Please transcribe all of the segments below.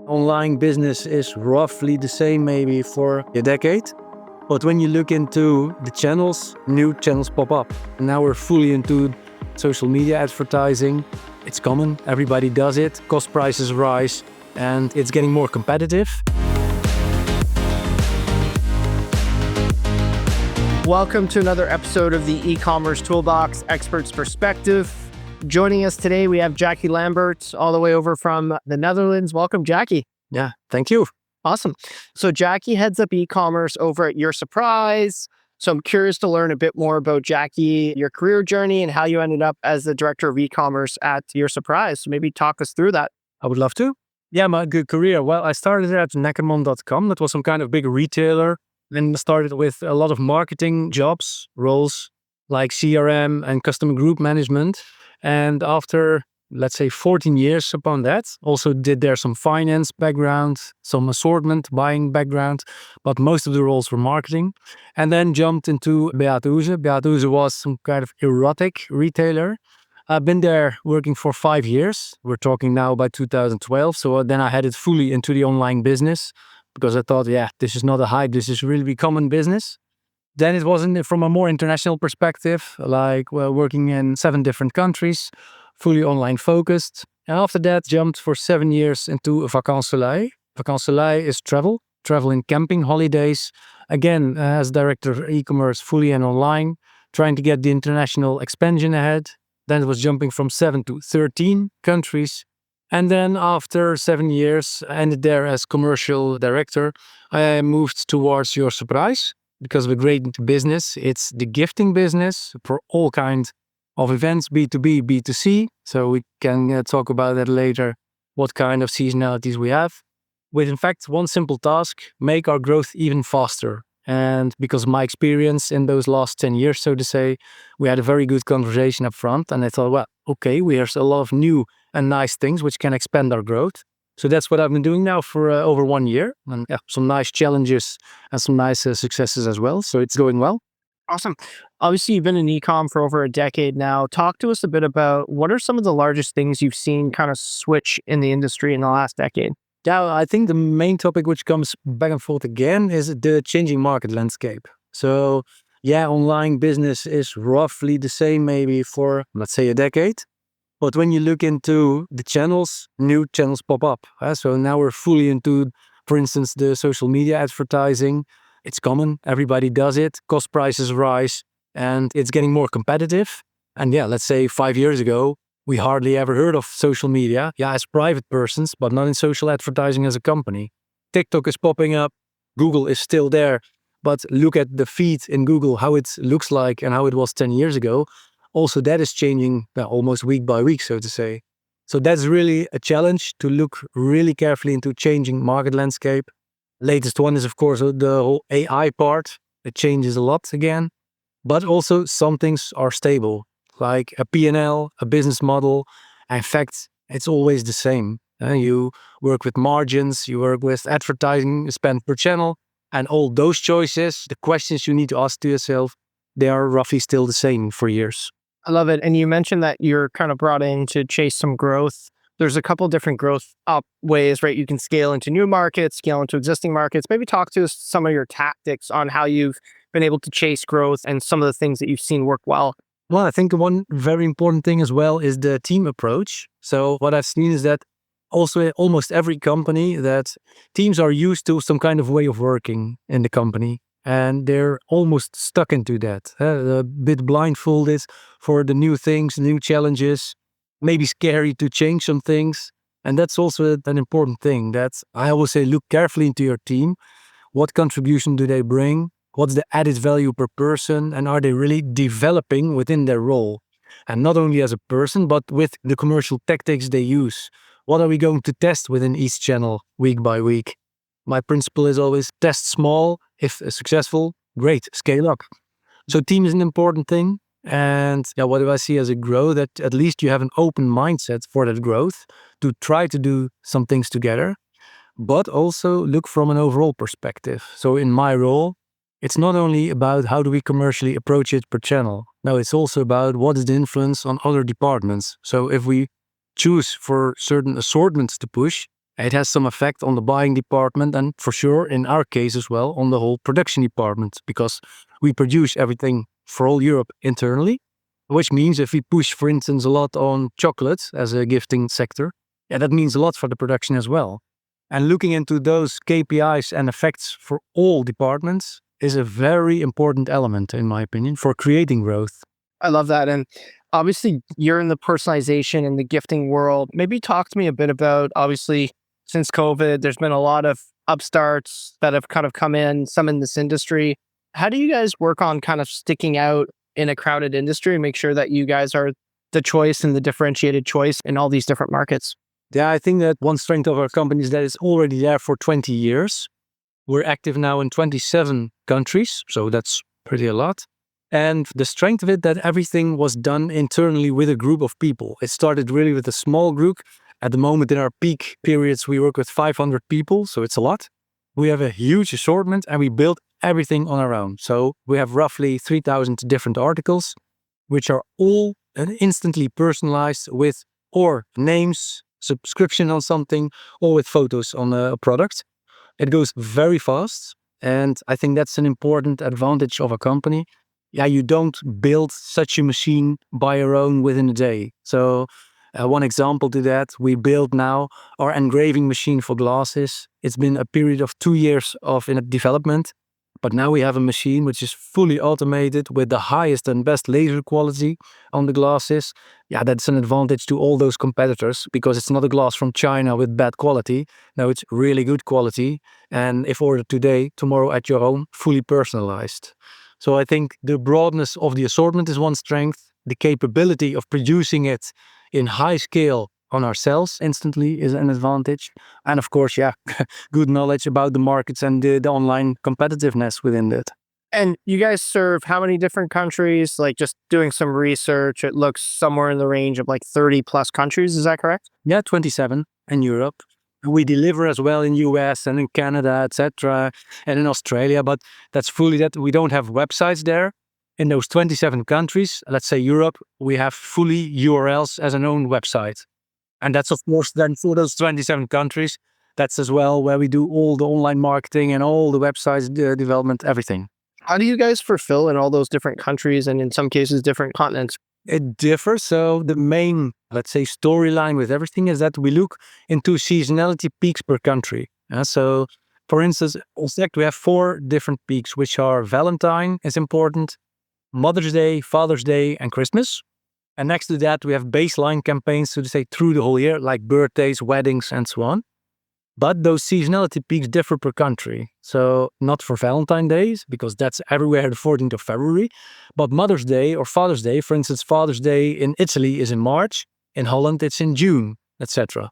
Online business is roughly the same maybe for a decade. But when you look into the channels, new channels pop up. Now we're fully into social media advertising. It's common, everybody does it, cost prices rise, and it's getting more competitive. Welcome to another episode of the Ecommerce Toolbox Expert's Perspective. Joining us today, we have Jacky Lambert, all the way over from the Netherlands. Welcome, Jacky. Yeah, thank you. Awesome. So Jacky heads up e-commerce over at YourSurprise. So I'm curious to learn a bit more about Jacky, your career journey, and how you ended up as the director of e-commerce at YourSurprise. So maybe talk us through that. I would love to. Yeah, my good career. Well, I started at Neckerman.com. That was some kind of big retailer. Then started with a lot of marketing jobs, roles like CRM and customer group management. And after, let's say, 14 years upon that, also did there some finance background, some assortment buying background, but most of the roles were marketing. And then jumped into Beate Uhse. Beate Uhse was some kind of erotic retailer. I've been there working for 5 years. We're talking now about 2012. So then I headed fully into the online business because I thought, yeah, this is not a hype. This is really becoming business. Then it wasn't from a more international perspective, like working in 7 different countries, fully online focused. And after that, jumped for 7 years into Vakansolei. Vakansolei is travel and camping holidays. Again, as director of e-commerce, fully and online, trying to get the international expansion ahead. Then it was jumping from 7 to 13 countries. And then after 7 years, I ended there as commercial director. I moved towards YourSurprise. Because of a great business, it's the gifting business for all kinds of events, B2B, B2C. So we can talk about that later, what kind of seasonalities we have. With, in fact, one simple task, make our growth even faster. And because of my experience in those last 10 years, so to say, we had a very good conversation up front. And I thought, well, okay, we have a lot of new and nice things which can expand our growth. So that's what I've been doing now for over 1 year. And yeah, some nice challenges and some nice successes as well. So it's going well. Awesome. Obviously, you've been in e-com for over a decade now. Talk to us a bit about what are some of the largest things you've seen kind of switch in the industry in the last decade? Yeah, I think the main topic which comes back and forth again is the changing market landscape. So yeah, online business is roughly the same maybe for, let's say, a decade. But when you look into the channels, new channels pop up. So now we're fully into, for instance, the social media advertising. It's common, everybody does it, cost prices rise, and it's getting more competitive. And yeah, let's say 5 years ago, we hardly ever heard of social media, as private persons, but not in social advertising as a company. TikTok is popping up, Google is still there, but look at the feed in Google, how it looks like and how it was 10 years ago. Also, that is changing almost week by week, so to say. So that's really a challenge to look really carefully into changing market landscape. Latest one is, of course, the whole AI part. It changes a lot again. But also some things are stable, like a P&L, a business model. In fact, it's always the same. You work with margins, you work with advertising spend per channel, and all those choices, the questions you need to ask to yourself, they are roughly still the same for years. I love it. And you mentioned that you're kind of brought in to chase some growth. There's a couple different growth up ways, right? You can scale into new markets, scale into existing markets. Maybe talk to us some of your tactics on how you've been able to chase growth and some of the things that you've seen work well. Well, I think one very important thing as well is the team approach. So what I've seen is that also almost every company that teams are used to some kind of way of working in the company. And they're almost stuck into that, a bit blindfolded for the new things, new challenges, maybe scary to change some things. And that's also an important thing that I always say, look carefully into your team. What contribution do they bring? What's the added value per person? And are they really developing within their role? And not only as a person, but with the commercial tactics they use. What are we going to test within each channel week by week? My principle is always test small. If successful, great, scale up. So team is an important thing. And what do I see as a growth? That at least you have an open mindset for that growth to try to do some things together, but also look from an overall perspective. So in my role, it's not only about how do we commercially approach it per channel. No, it's also about what is the influence on other departments. So if we choose for certain assortments to push, It has some effect on the buying department and for sure, in our case as well, on the whole production department because we produce everything for all Europe internally, which means if we push, for instance, a lot on chocolate as a gifting sector, yeah, that means a lot for the production as well. And looking into those KPIs and effects for all departments is a very important element, in my opinion, for creating growth. I love that. And obviously, you're in the personalization and the gifting world. Maybe talk to me a bit about, obviously, since COVID, there's been a lot of upstarts that have kind of come in, some in this industry. How do you guys work on kind of sticking out in a crowded industry and make sure that you guys are the choice and the differentiated choice in all these different markets? Yeah, I think that one strength of our company is that it's already there for 20 years. We're active now in 27 countries, so that's pretty a lot. And the strength of it that everything was done internally with a group of people. It started really with a small group. At the moment in our peak periods, we work with 500 people, so it's a lot. We have a huge assortment and we build everything on our own. So we have roughly 3,000 different articles, which are all instantly personalized with or names, subscription on something, or with photos on a product. It goes very fast. And I think that's an important advantage of a company. Yeah, you don't build such a machine by your own within a day. So one example to that, we build now our engraving machine for glasses. It's been a period of 2 years of development, but now we have a machine which is fully automated with the highest and best laser quality on the glasses. Yeah, that's an advantage to all those competitors because it's not a glass from China with bad quality. No, it's really good quality. And if ordered today, tomorrow at your home, fully personalized. So I think the broadness of the assortment is one strength. The capability of producing it in high scale on ourselves instantly is an advantage. And of course, yeah, good knowledge about the markets and the online competitiveness within that. And you guys serve how many different countries? Like just doing some research, it looks somewhere in the range of like 30 plus countries. Is that correct? Yeah, 27 in Europe. We deliver as well in US and in Canada, etc., and in Australia, but that's fully that we don't have websites there. In those 27 countries, let's say Europe, we have fully URLs as an own website. And that's of course then for those 27 countries, that's as well where we do all the online marketing and all the websites development, everything. How do you guys fulfill in all those different countries and in some cases different continents? It differs. So the main, let's say, storyline with everything is that we look into seasonality peaks per country. So for instance, in fact, we have 4 different peaks, which are Valentine is important, Mother's Day, Father's Day, and Christmas. And next to that, we have baseline campaigns to say through the whole year, like birthdays, weddings, and so on. But those seasonality peaks differ per country. So not for Valentine's Day, because that's everywhere the 14th of February. But Mother's Day or Father's Day, for instance, Father's Day in Italy is in March. In Holland, it's in June, etc.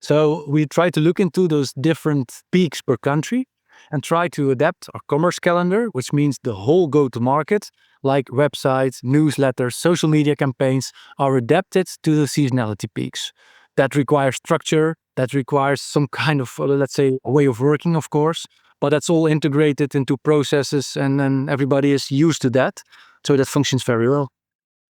So we try to look into those different peaks per country and try to adapt our commerce calendar, which means the whole go-to-market, like websites, newsletters, social media campaigns, are adapted to the seasonality peaks. That requires structure, that requires some kind of, let's say, a way of working, of course, but that's all integrated into processes and then everybody is used to that. So that functions very well.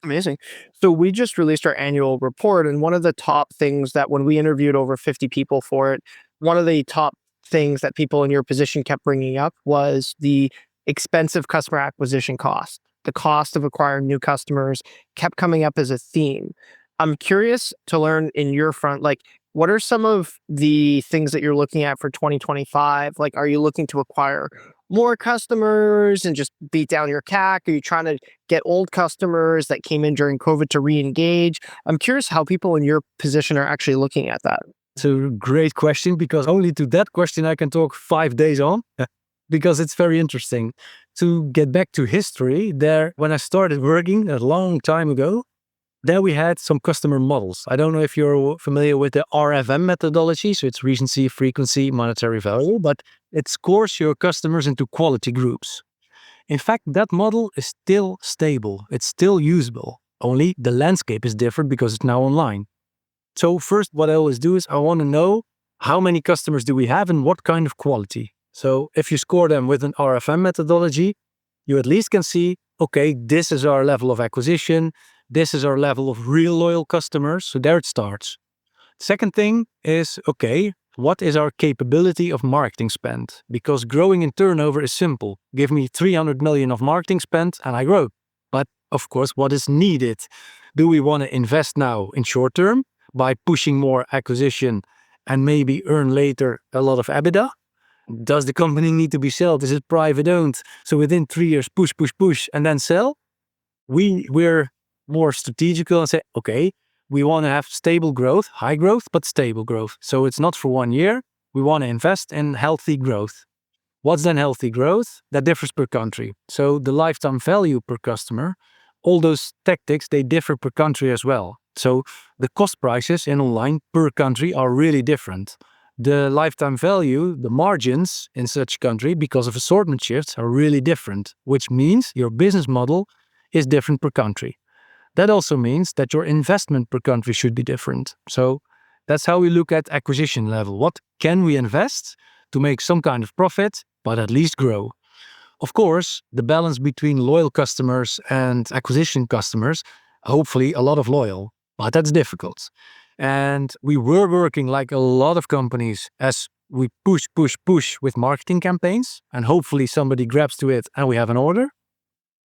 Amazing. So we just released our annual report, and one of the top things that when we interviewed over 50 people for it, one of the top things that people in your position kept bringing up was the expensive customer acquisition cost. The cost of acquiring new customers kept coming up as a theme. I'm curious to learn in your front, like, what are some of the things that you're looking at for 2025? Like, are you looking to acquire more customers and just beat down your CAC? Are you trying to get old customers that came in during COVID to re-engage? I'm curious how people in your position are actually looking at that. It's a great question because only to that question I can talk 5 days on because it's very interesting. To get back to history, there when I started working a long time ago, there we had some customer models. I don't know if you're familiar with the RFM methodology, so it's recency, frequency, monetary value, but it scores your customers into quality groups. In fact, that model is still stable. It's still usable. Only the landscape is different because it's now online. So first, what I always do is I want to know how many customers do we have and what kind of quality. So if you score them with an RFM methodology, you at least can see, okay, this is our level of acquisition. This is our level of real loyal customers. So there it starts. Second thing is, okay, what is our capability of marketing spend? Because growing in turnover is simple. Give me 300 million of marketing spend and I grow. But of course, what is needed? Do we want to invest now in short term by pushing more acquisition and maybe earn later a lot of EBITDA? Does the company need to be sold? Is it private owned? So within 3 years, push, and then sell? We're more strategical and say, okay, we want to have stable growth, high growth, but stable growth. So it's not for 1 year. We want to invest in healthy growth. What's then healthy growth? That differs per country. So the lifetime value per customer, all those tactics, they differ per country as well. So the cost prices in online per country are really different. The lifetime value, the margins in such country, because of assortment shifts, are really different, which means your business model is different per country. That also means that your investment per country should be different. So that's how we look at acquisition level. What can we invest to make some kind of profit, but at least grow? Of course, the balance between loyal customers and acquisition customers, hopefully a lot of loyal, but that's difficult. And we were working like a lot of companies as we push with marketing campaigns, and hopefully somebody grabs to it and we have an order.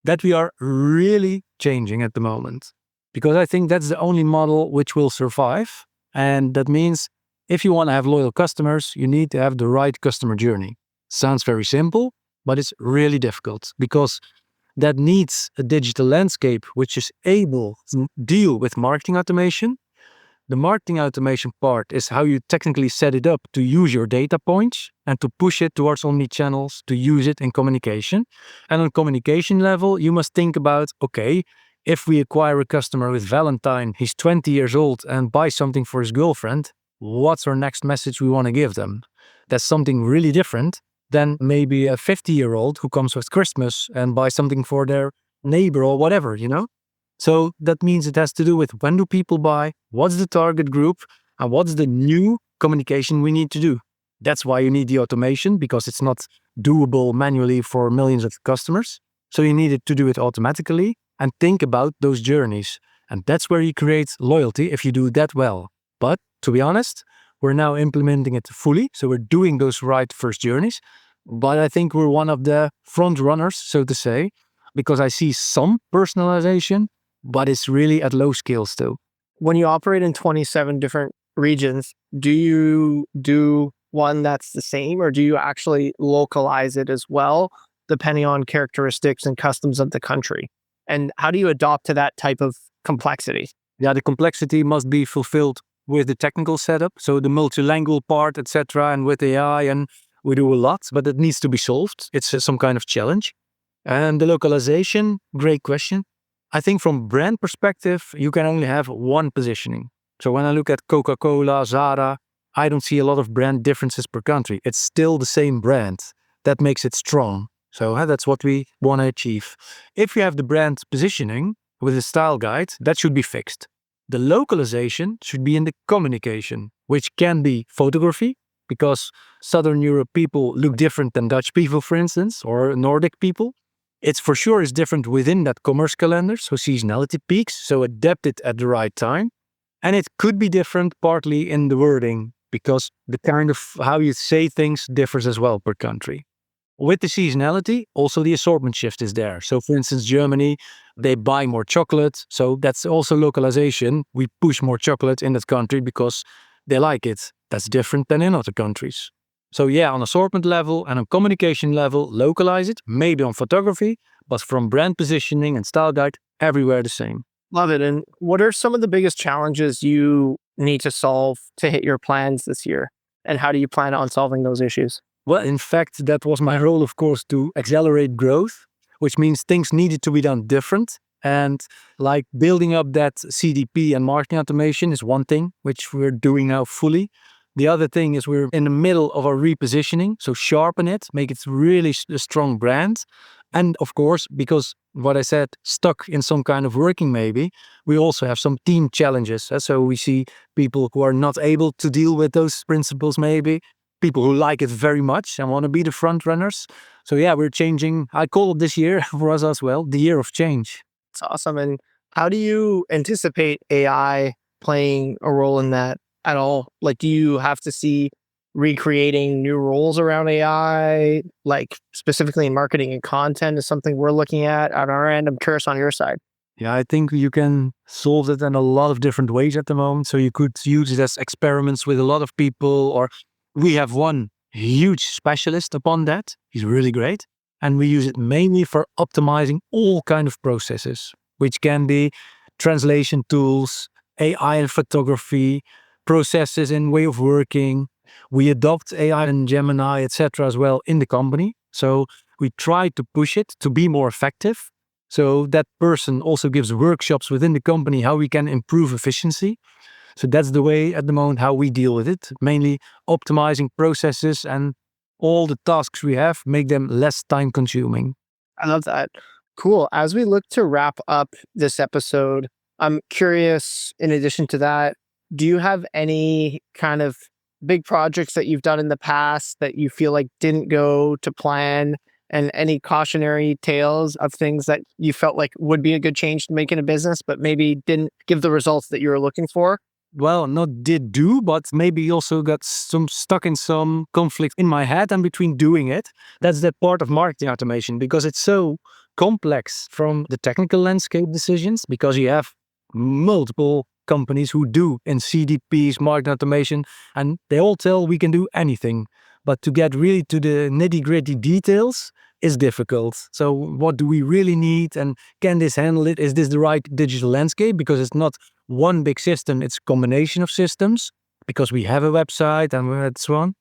That we are really changing at the moment, because I think that's the only model which will survive. And that means if you want to have loyal customers, you need to have the right customer journey. Sounds very simple, but it's really difficult because that needs a digital landscape which is able to deal with marketing automation. The marketing automation part is how you technically set it up to use your data points and to push it towards omni-channels, to use it in communication. And on communication level, you must think about, okay, if we acquire a customer with Valentine, he's 20 years old and buys something for his girlfriend, what's our next message we want to give them? That's something really different than maybe a 50-year-old who comes with Christmas and buys something for their neighbor or whatever, So that means it has to do with when do people buy, what's the target group, and what's the new communication we need to do. That's why you need the automation, because it's not doable manually for millions of customers. So you need it to do it automatically and think about those journeys. And that's where you create loyalty if you do that well. But to be honest, we're now implementing it fully. So we're doing those right first journeys. But I think we're one of the front runners, so to say, because I see some personalization, but it's really at low scale still. When you operate in 27 different regions, do you do one that's the same, or do you actually localize it as well, depending on characteristics and customs of the country? And how do you adopt to that type of complexity? Yeah, the complexity must be fulfilled with the technical setup, so the multilingual part, etc., and with AI, and we do a lot, but it needs to be solved. It's some kind of challenge. And the localization, great question. I think from brand perspective, you can only have one positioning. So when I look at Coca-Cola, Zara, I don't see a lot of brand differences per country. It's still the same brand. That makes it strong. So that's what we want to achieve. If you have the brand positioning with a style guide, that should be fixed. The localization should be in the communication, which can be photography, because Southern Europe people look different than Dutch people, for instance, or Nordic people. It's for sure is different within that commerce calendar, so seasonality peaks, so adapt it at the right time. And it could be different partly in the wording, because the kind of how you say things differs as well per country. With the seasonality, also the assortment shift is there. So for instance, Germany, they buy more chocolate, so that's also localization. We push more chocolate in that country because they like it. That's different than in other countries. So yeah, on assortment level and on communication level, localize it, maybe on photography, but from brand positioning and style guide, everywhere the same. Love it. And what are some of the biggest challenges you need to solve to hit your plans this year? And how do you plan on solving those issues? Well, in fact, that was my role, of course, to accelerate growth, which means things needed to be done different. And like building up that CDP and marketing automation is one thing, which we're doing now fully. The other thing is we're in the middle of our repositioning, so sharpen it, make it really a strong brand. And of course, because what I said, stuck in some kind of working maybe, we also have some team challenges. So we see people who are not able to deal with those principles maybe, people who like it very much and want to be the front runners. So yeah, we're changing. I call it this year for us as well, the year of change. It's awesome. And how do you anticipate AI playing a role in that? at all? Like, do you have to see recreating new roles around AI, like specifically in marketing and content is something we're looking at on our end? I'm curious on your side. Yeah, I think you can solve it in a lot of different ways at the moment. So you could use it as experiments with a lot of people, or we have one huge specialist upon that. He's really great. And we use it mainly for optimizing all kind of processes, which can be translation tools, AI in photography, processes and way of working. We adopt AI and Gemini, etc. as well in the company. So we try to push it to be more effective. So that person also gives workshops within the company how we can improve efficiency. So that's the way at the moment how we deal with it, mainly optimizing processes and all the tasks we have, make them less time consuming. I love that. Cool. As we look to wrap up this episode, I'm curious, in addition to that, do you have any kind of big projects that you've done in the past that you feel like didn't go to plan, and any cautionary tales of things that you felt like would be a good change to make in a business, but maybe didn't give the results that you were looking for? Well, not did do, but maybe also got stuck in some conflict in my head and between doing it. That's that part of marketing automation because it's so complex from the technical landscape decisions, because you have multiple companies who do in CDPs, marketing automation, and they all tell we can do anything. But to get really to the nitty-gritty details is difficult. So what do we really need, and can this handle it? Is this the right digital landscape? Because it's not one big system, it's a combination of systems, because we have a website and so on.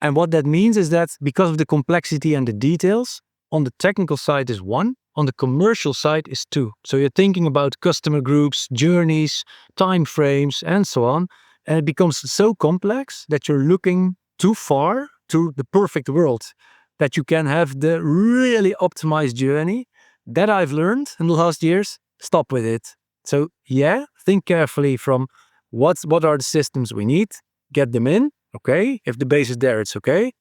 And what that means is that because of the complexity and the details, on the technical side is one, on the commercial side is two. So you're thinking about customer groups, journeys, time frames, and so on. And it becomes so complex that you're looking too far to the perfect world, that you can have the really optimized journey. That I've learned in the last years. Stop with it. So yeah, think carefully from what are the systems we need, get them in, okay? If the base is there, it's okay.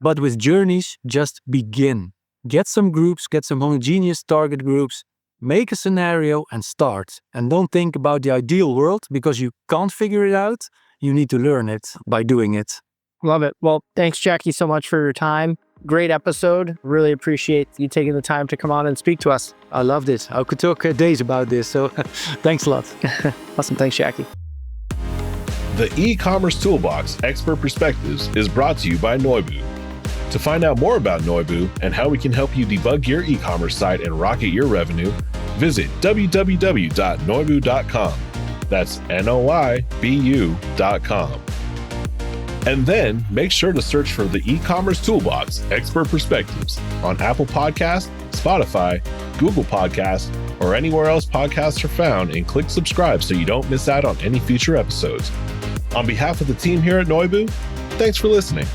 But with journeys, just begin. Get some groups, get some homogeneous target groups, make a scenario and start. And don't think about the ideal world because you can't figure it out. You need to learn it by doing it. Love it. Well, thanks, Jacky, so much for your time. Great episode. Really appreciate you taking the time to come on and speak to us. I loved it. I could talk days about this, so thanks a lot. Awesome. Thanks, Jacky. The Ecommerce Toolbox Expert Perspectives is brought to you by Noibu. To find out more about Noibu and how we can help you debug your e-commerce site and rocket your revenue, visit www.noibu.com. That's Noibu.com. And then make sure to search for the Ecommerce Toolbox Expert Perspectives on Apple Podcasts, Spotify, Google Podcasts, or anywhere else podcasts are found, and click subscribe so you don't miss out on any future episodes. On behalf of the team here at Noibu, thanks for listening.